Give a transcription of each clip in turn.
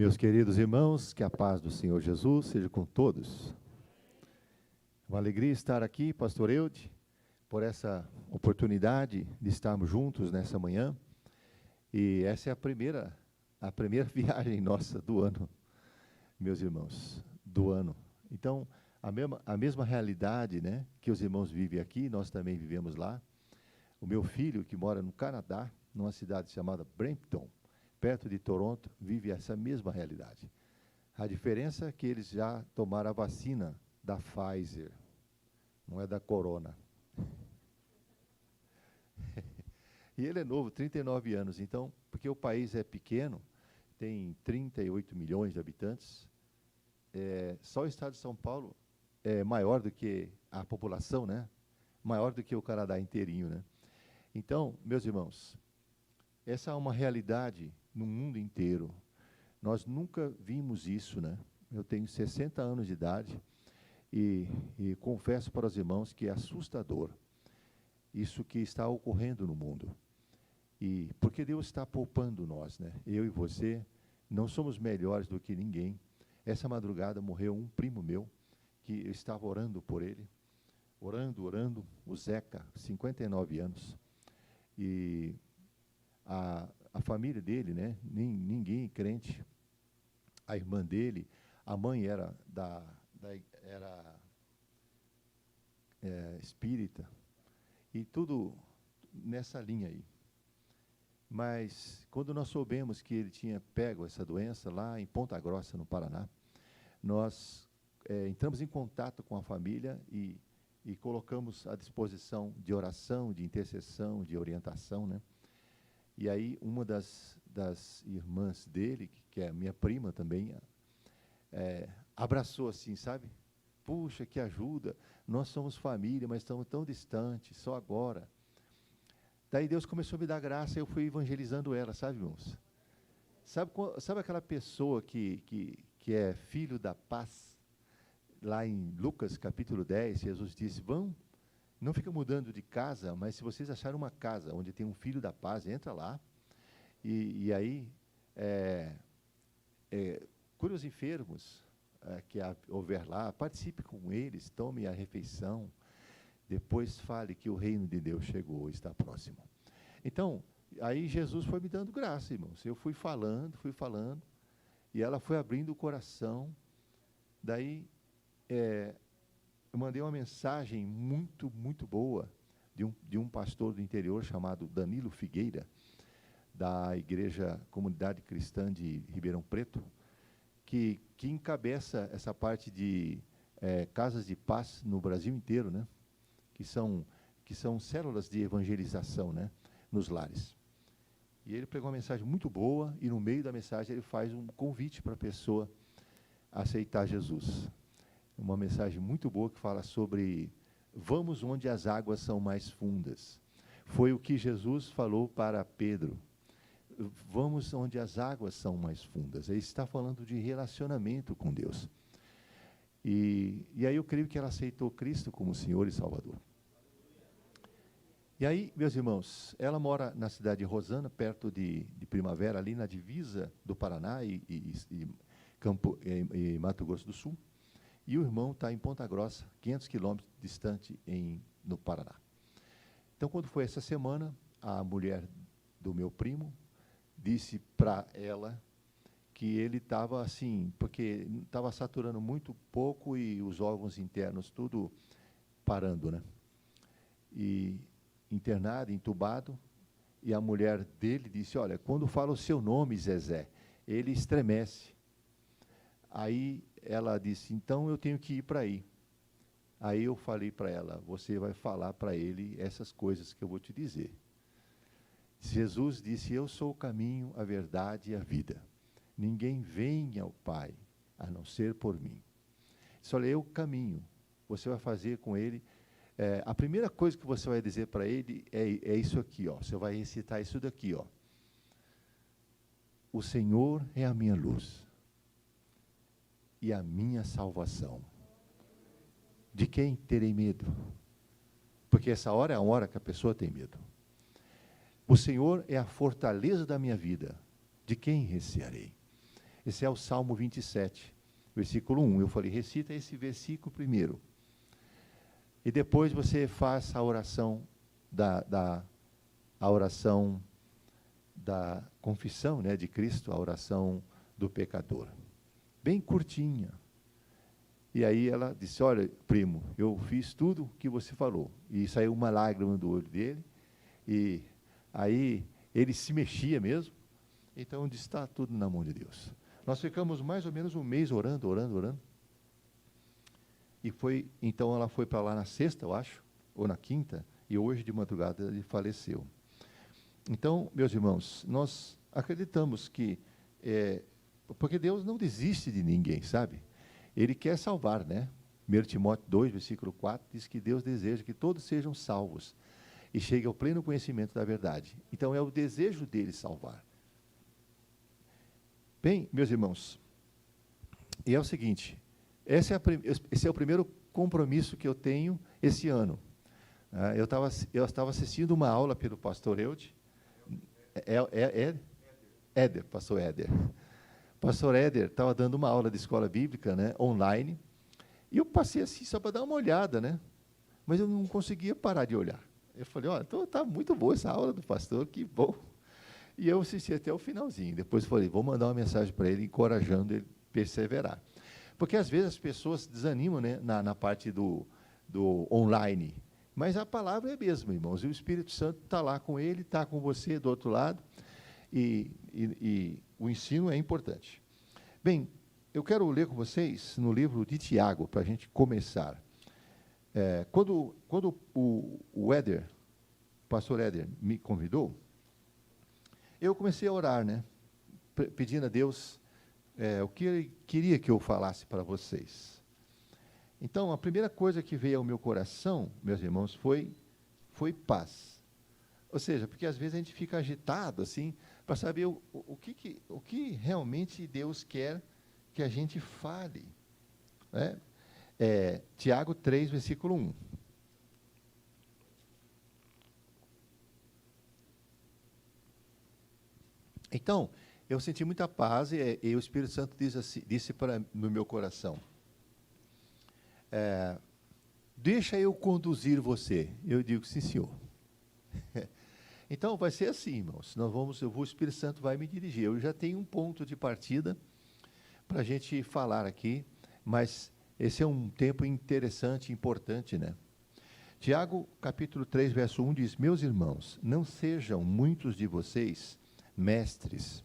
Meus queridos irmãos, que a paz do Senhor Jesus seja com todos. Uma alegria estar aqui, pastor Eude, por essa oportunidade de estarmos juntos nessa manhã. E essa é a primeira viagem nossa do ano, meus irmãos, do ano. Então, a mesma realidade, né, que os irmãos vivem aqui, nós também vivemos lá. O meu filho, que mora no Canadá, numa cidade chamada Brampton, perto de Toronto, vive essa mesma realidade. A diferença é que eles já tomaram a vacina da Pfizer, não é da Corona. E ele é novo, 39 anos, então, porque o país é pequeno, tem 38 milhões de habitantes, só o estado de São Paulo é maior do que a população, né? Maior do que o Canadá inteirinho, né? Então, meus irmãos, essa é uma realidade no mundo inteiro. Nós nunca vimos isso, né? Eu tenho 60 anos de idade e confesso para os irmãos que é assustador isso que está ocorrendo no mundo. E porque Deus está poupando nós, né? Eu e você não somos melhores do que ninguém. Essa madrugada morreu um primo meu que eu estava orando por ele, orando, o Zeca, 59 anos. E a família dele, né? Ninguém crente. A irmã dele, a mãe era espírita, e tudo nessa linha aí. Mas, quando nós soubemos que ele tinha pego essa doença lá em Ponta Grossa, no Paraná, nós entramos em contato com a família e colocamos à disposição de oração, de intercessão, de orientação, né? E aí, uma das irmãs dele, que é minha prima também, abraçou assim, sabe? Puxa, que ajuda, nós somos família, mas estamos tão distantes, só agora. Daí Deus começou a me dar graça e eu fui evangelizando ela, sabe, irmãos? Sabe aquela pessoa que é filho da paz? Lá em Lucas, capítulo 10, Jesus disse, não fica mudando de casa, mas se vocês acharem uma casa onde tem um filho da paz, entra lá. E aí, cure os enfermos que houver lá, participe com eles, tome a refeição, depois fale que o reino de Deus chegou, está próximo. Então, aí Jesus foi me dando graça, irmãos. Eu fui falando, e ela foi abrindo o coração. Daí, eu mandei uma mensagem muito, muito boa de um pastor do interior chamado Danilo Figueira, da Igreja Comunidade Cristã de Ribeirão Preto, que encabeça essa parte de casas de paz no Brasil inteiro, né? Que são células de evangelização, né? Nos lares. E ele pregou uma mensagem muito boa, e no meio da mensagem ele faz um convite para a pessoa aceitar Jesus. Uma mensagem muito boa que fala sobre vamos onde as águas são mais fundas. Foi o que Jesus falou para Pedro. Vamos onde as águas são mais fundas. Ele está falando de relacionamento com Deus. E aí eu creio que ela aceitou Cristo como Senhor e Salvador. E aí, meus irmãos, ela mora na cidade de Rosana, perto de Primavera, ali na divisa do Paraná e Mato Grosso do Sul. E o irmão está em Ponta Grossa, 500 quilômetros distante no Paraná. Então, quando foi essa semana, a mulher do meu primo disse para ela que ele estava assim, porque estava saturando muito pouco e os órgãos internos tudo parando, né? E internado, entubado, e a mulher dele disse, olha, quando fala o seu nome, Zezé, ele estremece. Aí ela disse, então eu tenho que ir para aí. Aí eu falei para ela, você vai falar para ele essas coisas que eu vou te dizer. Jesus disse, eu sou o caminho, a verdade e a vida. Ninguém vem ao Pai, a não ser por mim. Só eu caminho. Você vai fazer com ele. A primeira coisa que você vai dizer para ele é isso aqui, ó. Você vai recitar isso daqui, ó. O Senhor é a minha luz e a minha salvação. De quem terei medo? Porque essa hora é a hora que a pessoa tem medo. O Senhor é a fortaleza da minha vida. De quem recearei? Esse é o Salmo 27, versículo 1. Eu falei, recita esse versículo primeiro. E depois você faz a oração a oração da confissão, né, de Cristo, a oração do pecador. Bem curtinha. E aí ela disse, olha, primo, eu fiz tudo o que você falou. E saiu uma lágrima do olho dele. E aí ele se mexia mesmo. Então disse, está tudo na mão de Deus. Nós ficamos mais ou menos um mês orando. E então ela foi para lá na sexta, eu acho, ou na quinta, e hoje de madrugada ele faleceu. Então, meus irmãos, nós acreditamos que, porque Deus não desiste de ninguém, sabe? Ele quer salvar, né? 1 Timóteo 2, versículo 4, diz que Deus deseja que todos sejam salvos e cheguem ao pleno conhecimento da verdade. Então, é o desejo dele salvar. Bem, meus irmãos, e é o seguinte, esse é o primeiro compromisso que eu tenho esse ano. Eu estava assistindo uma aula pelo pastor Eude, pastor Éder. Pastor Éder estava dando uma aula de escola bíblica, né, online, e eu passei assim só para dar uma olhada, né, mas eu não conseguia parar de olhar. Eu falei, olha, está muito boa essa aula do pastor, que bom. E eu assisti até o finalzinho. Depois falei, vou mandar uma mensagem para ele, encorajando ele a perseverar. Porque, às vezes, as pessoas desanimam, né, na parte do online. Mas a palavra é a mesma, irmãos. E o Espírito Santo está lá com ele, está com você do outro lado. E o ensino é importante. Bem, eu quero ler com vocês no livro de Tiago, para a gente começar. Quando o Éder, o pastor Éder, me convidou, eu comecei a orar, né, pedindo a Deus o que Ele queria que eu falasse para vocês. Então, a primeira coisa que veio ao meu coração, meus irmãos, foi paz. Ou seja, porque às vezes a gente fica agitado, assim, para saber o que realmente Deus quer que a gente fale. Né? Tiago 3, versículo 1. Então, eu senti muita paz e o Espírito Santo disse no meu coração, deixa eu conduzir você. Eu digo, sim, senhor. Então, vai ser assim, irmãos. O Espírito Santo vai me dirigir. Eu já tenho um ponto de partida para a gente falar aqui, mas esse é um tempo interessante, importante, né? Tiago, capítulo 3, verso 1, diz, meus irmãos, não sejam muitos de vocês mestres,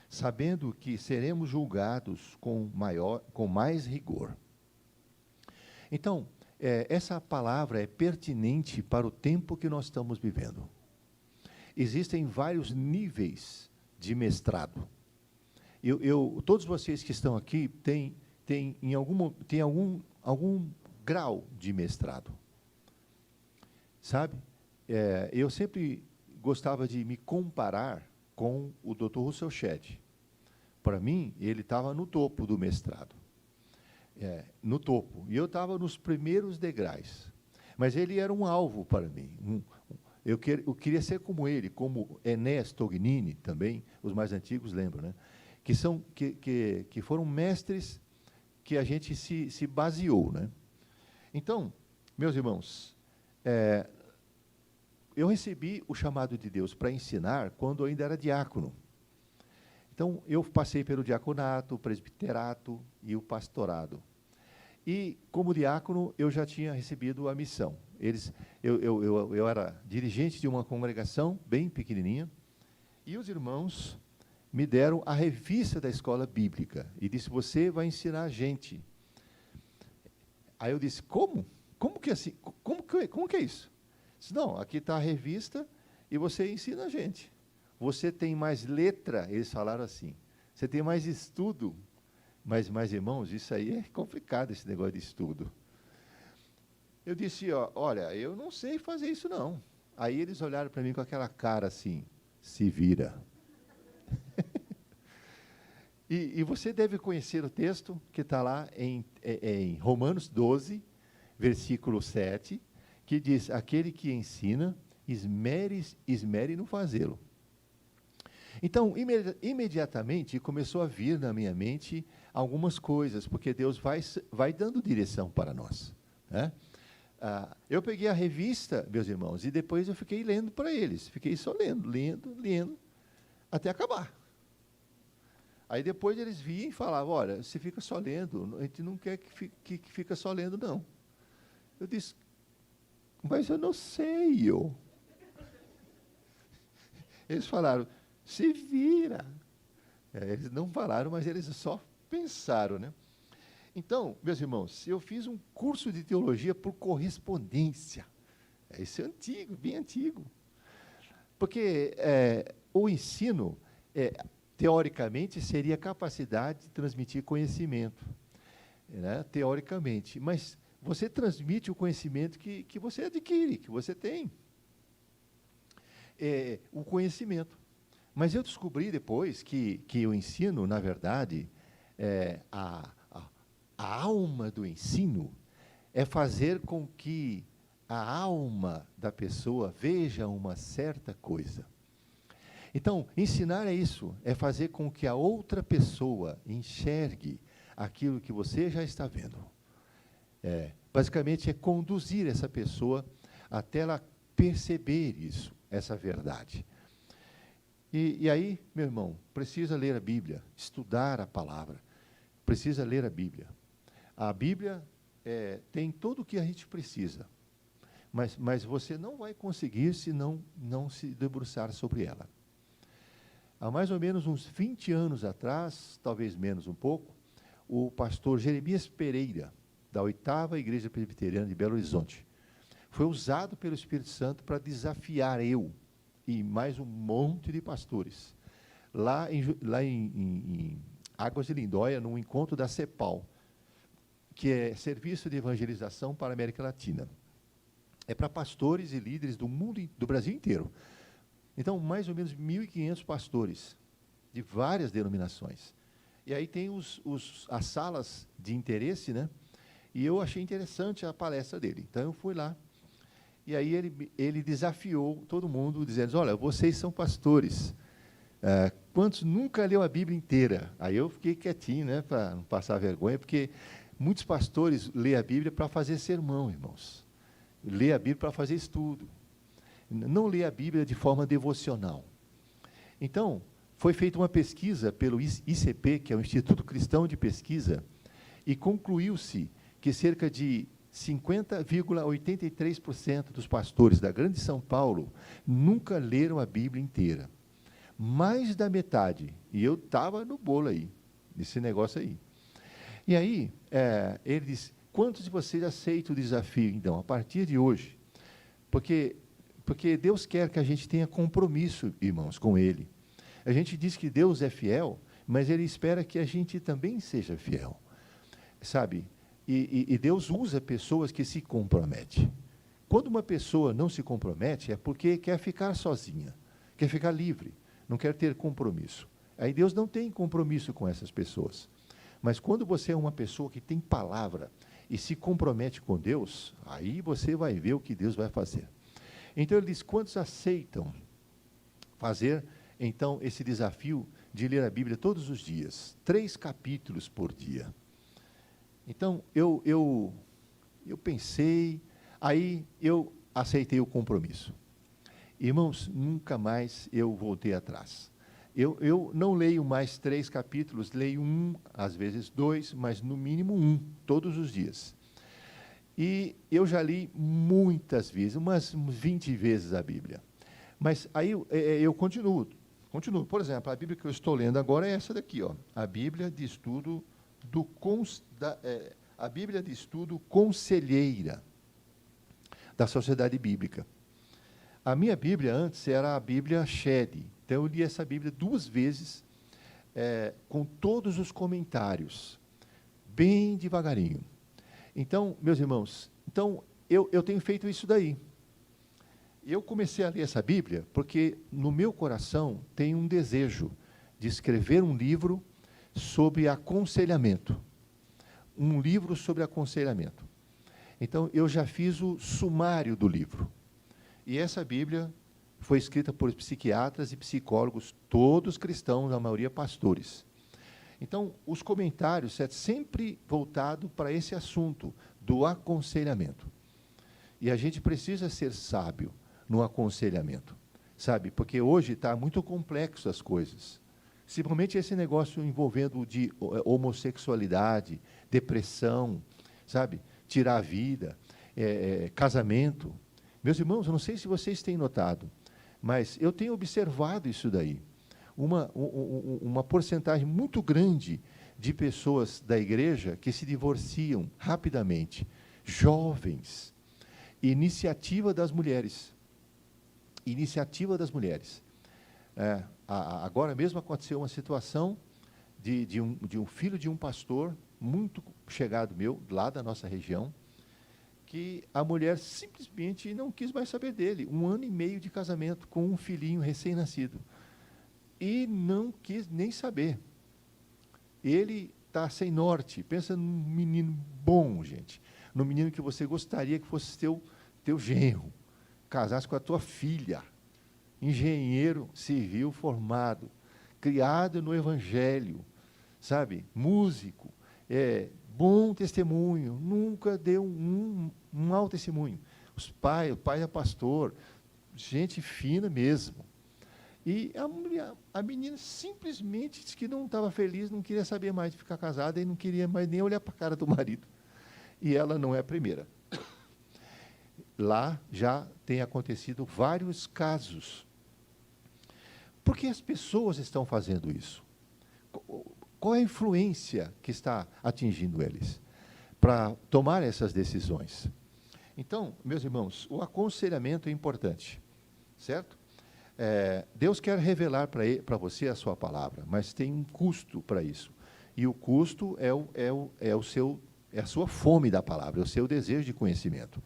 sabendo que seremos julgados com mais rigor. Então, essa palavra é pertinente para o tempo que nós estamos vivendo. Existem vários níveis de mestrado. Todos vocês que estão aqui têm algum grau de mestrado. Sabe? Eu sempre gostava de me comparar com o Dr. Russell Shedd. Para mim, ele estava no topo do mestrado. No topo. E eu estava nos primeiros degraus. Mas ele era um alvo para mim. Eu queria ser como ele, como Enéas Tognini também, os mais antigos lembram, né? Que foram mestres que a gente se baseou, né? Então, meus irmãos, eu recebi o chamado de Deus para ensinar quando eu ainda era diácono. Então, eu passei pelo diaconato, o presbiterato e o pastorado. E, como diácono, eu já tinha recebido a missão. Eu era dirigente de uma congregação bem pequenininha, e os irmãos me deram a revista da escola bíblica, e disse, você vai ensinar a gente. Aí eu disse, como? Como que é assim? Como que é isso? Disse, não, aqui está a revista e você ensina a gente. Você tem mais letra, eles falaram assim, você tem mais estudo. Mas, irmãos, isso aí é complicado, esse negócio de estudo. Eu disse, olha, eu não sei fazer isso, não. Aí eles olharam para mim com aquela cara assim, se vira. E você deve conhecer o texto que está lá em Romanos 12, versículo 7, que diz, aquele que ensina, esmere no fazê-lo. Então, imediatamente começou a vir na minha mente algumas coisas, porque Deus vai dando direção para nós, né? Eu peguei a revista, meus irmãos, e depois eu fiquei lendo para eles. Fiquei só lendo, até acabar. Aí depois eles vinham e falavam, olha, você fica só lendo, a gente não quer que fica só lendo, não. Eu disse, mas eu não sei, Eles falaram, se vira. Eles não falaram, mas eles só pensaram, né? Então, meus irmãos, eu fiz um curso de teologia por correspondência. Esse é antigo, bem antigo. Porque o ensino, teoricamente, seria a capacidade de transmitir conhecimento, né? Teoricamente. Mas você transmite o conhecimento que você adquire, que você tem. O conhecimento. Mas eu descobri depois que o ensino, na verdade, a alma do ensino é fazer com que a alma da pessoa veja uma certa coisa. Então, ensinar é isso, é fazer com que a outra pessoa enxergue aquilo que você já está vendo. Basicamente, é conduzir essa pessoa até ela perceber isso, essa verdade. E aí, meu irmão, precisa ler a Bíblia, estudar a palavra, precisa ler a Bíblia. A Bíblia tem tudo o que a gente precisa, mas você não vai conseguir se não se debruçar sobre ela. Há mais ou menos uns 20 anos atrás, talvez menos um pouco, o pastor Jeremias Pereira, da 8ª Igreja Presbiteriana de Belo Horizonte, foi usado pelo Espírito Santo para desafiar eu e mais um monte de pastores, lá em Águas de Lindóia, num encontro da CEPAL, que é Serviço de Evangelização para a América Latina. É para pastores e líderes do mundo, do Brasil inteiro. Então, mais ou menos 1.500 pastores, de várias denominações. E aí tem as salas de interesse, né? E eu achei interessante a palestra dele. Então, eu fui lá. E aí ele desafiou todo mundo, dizendo, olha, vocês são pastores. Quantos nunca leu a Bíblia inteira? Aí eu fiquei quietinho, né, para não passar vergonha, porque muitos pastores lêem a Bíblia para fazer sermão, irmãos. Lê a Bíblia para fazer estudo. Não lê a Bíblia de forma devocional. Então, foi feita uma pesquisa pelo ICP, que é o Instituto Cristão de Pesquisa, e concluiu-se que cerca de 50,83% dos pastores da Grande São Paulo nunca leram a Bíblia inteira. Mais da metade. E eu estava no bolo aí, nesse negócio aí. E aí, ele disse, quantos de vocês aceitam o desafio, então, a partir de hoje? Porque Deus quer que a gente tenha compromisso, irmãos, com Ele. A gente diz que Deus é fiel, mas Ele espera que a gente também seja fiel. Sabe? E Deus usa pessoas que se comprometem. Quando uma pessoa não se compromete, é porque quer ficar sozinha, quer ficar livre, não quer ter compromisso. Aí Deus não tem compromisso com essas pessoas. Mas quando você é uma pessoa que tem palavra e se compromete com Deus, aí você vai ver o que Deus vai fazer. Então ele diz, quantos aceitam fazer, então, esse desafio de ler a Bíblia todos os dias, 3 capítulos por dia? Então, eu pensei, aí eu aceitei o compromisso. Irmãos, nunca mais eu voltei atrás. Eu não leio mais 3 capítulos, leio 1, às vezes 2, mas no mínimo 1, todos os dias. E eu já li muitas vezes, umas 20 vezes a Bíblia. Mas aí eu continuo. Por exemplo, a Bíblia que eu estou lendo agora é essa daqui, ó, a Bíblia de Estudo a Bíblia de Estudo Conselheira da Sociedade Bíblica. A minha Bíblia antes era a Bíblia Shed. Então eu li essa Bíblia 2 vezes, com todos os comentários, bem devagarinho. Então, meus irmãos, eu tenho feito isso daí. Eu comecei a ler essa Bíblia porque no meu coração tem um desejo de escrever um livro sobre aconselhamento. Um livro sobre aconselhamento. Então, eu já fiz o sumário do livro. E essa Bíblia foi escrita por psiquiatras e psicólogos, todos cristãos, a maioria pastores. Então, os comentários é sempre voltado para esse assunto do aconselhamento. E a gente precisa ser sábio no aconselhamento, sabe? Porque hoje está muito complexo as coisas. Principalmente esse negócio envolvendo de homossexualidade, depressão, sabe? Tirar a vida, casamento. Meus irmãos, eu não sei se vocês têm notado, mas eu tenho observado isso daí. Uma porcentagem muito grande de pessoas da igreja que se divorciam rapidamente. Jovens. Iniciativa das mulheres. Iniciativa das mulheres. Agora mesmo aconteceu uma situação de um filho de um pastor, muito chegado meu, lá da nossa região, que a mulher simplesmente não quis mais saber dele. 1 ano e meio de casamento com um filhinho recém-nascido. E não quis nem saber. Ele está sem norte. Pensa num menino bom, gente. Num menino que você gostaria que fosse teu genro. Casasse com a tua filha. Engenheiro civil formado. Criado no Evangelho. Sabe? Músico. Bom testemunho. Nunca deu um mau testemunho. O pai é pastor. Gente fina mesmo. E a menina simplesmente disse que não estava feliz, não queria saber mais de ficar casada e não queria mais nem olhar para a cara do marido. E ela não é a primeira. Lá já tem acontecido vários casos. Por que as pessoas estão fazendo isso? Qual é a influência que está atingindo eles para tomar essas decisões? Então, meus irmãos, o aconselhamento é importante, certo? Deus quer revelar para você a sua palavra, mas tem um custo para isso. E o custo é a sua fome da palavra, é o seu desejo de conhecimento.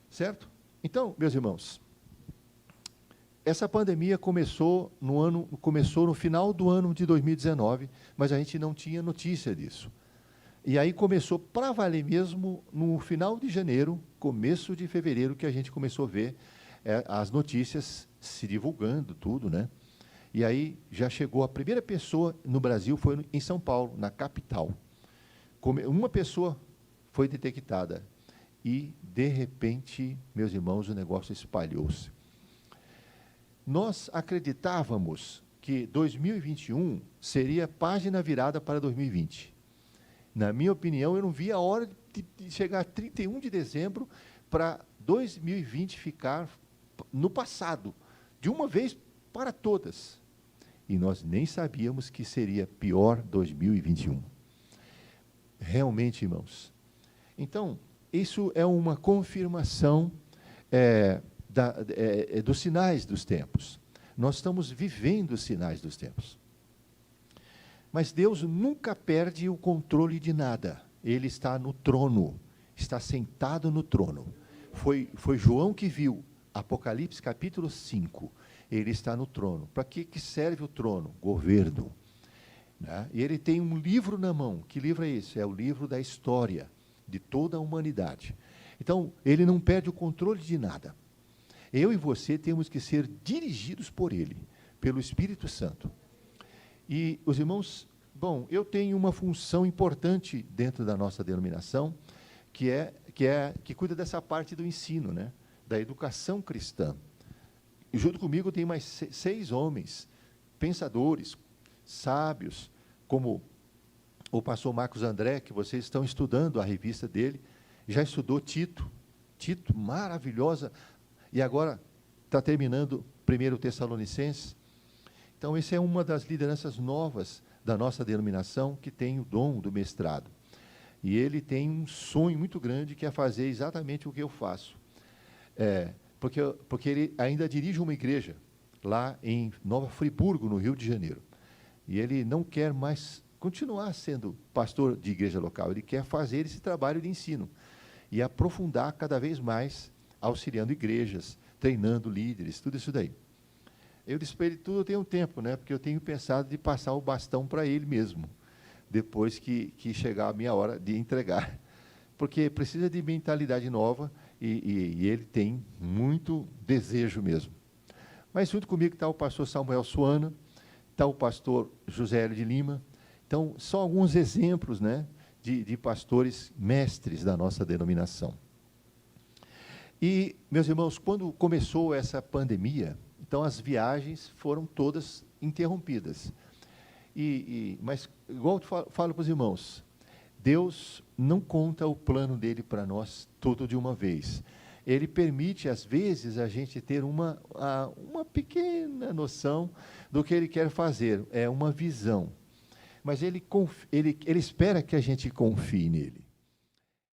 Certo? Então, meus irmãos, essa pandemia começou no final do ano de 2019, mas a gente não tinha notícia disso. E aí começou para valer mesmo no final de janeiro, começo de fevereiro, que a gente começou a ver as notícias se divulgando, tudo, né? E aí já chegou a primeira pessoa no Brasil, foi em São Paulo, na capital. Uma pessoa foi detectada e, de repente, meus irmãos, o negócio espalhou-se. Nós acreditávamos que 2021 seria página virada para 2020. Na minha opinião, eu não vi a hora de chegar a 31 de dezembro para 2020 ficar no passado, de uma vez para todas. E nós nem sabíamos que seria pior 2021. Realmente, irmãos. Então, isso é uma confirmação dos sinais dos tempos. Nós estamos vivendo os sinais dos tempos. Mas Deus nunca perde o controle de nada. Ele está no trono, está sentado no trono. Foi João que viu, Apocalipse capítulo 5, ele está no trono. Para que serve o trono? Governo. Né? E ele tem um livro na mão. Que livro é esse? É o livro da história de toda a humanidade. Então, ele não perde o controle de nada. Eu e você temos que ser dirigidos por ele, pelo Espírito Santo. E os irmãos, eu tenho uma função importante dentro da nossa denominação, que cuida dessa parte do ensino, né? Da educação cristã. E junto comigo tem mais 6 homens, pensadores, sábios, como o pastor Marcos André, que vocês estão estudando a revista dele, já estudou Tito, maravilhosa, e agora está terminando 1 Tessalonicenses. Então, essa é uma das lideranças novas da nossa denominação, que tem o dom do mestrado. E ele tem um sonho muito grande, que é fazer exatamente o que eu faço. Porque ele ainda dirige uma igreja, lá em Nova Friburgo, no Rio de Janeiro. E ele não quer mais continuar sendo pastor de igreja local, ele quer fazer esse trabalho de ensino e aprofundar cada vez mais, auxiliando igrejas, treinando líderes, tudo isso daí. Eu disse para ele, tudo eu tenho tempo, né? Porque eu tenho pensado de passar o bastão para ele mesmo, depois que chegar a minha hora de entregar. Porque precisa de mentalidade nova e ele tem muito desejo mesmo. Mas junto comigo está o pastor Samuel Suana, está o pastor José Hélio de Lima. Então, são alguns exemplos, né, de pastores mestres da nossa denominação. E, meus irmãos, quando começou essa pandemia, então as viagens foram todas interrompidas. Mas, igual eu falo para os irmãos, Deus não conta o plano dele para nós tudo de uma vez. Ele permite, às vezes, a gente ter uma pequena noção do que ele quer fazer, é uma visão. Mas ele espera que a gente confie nele.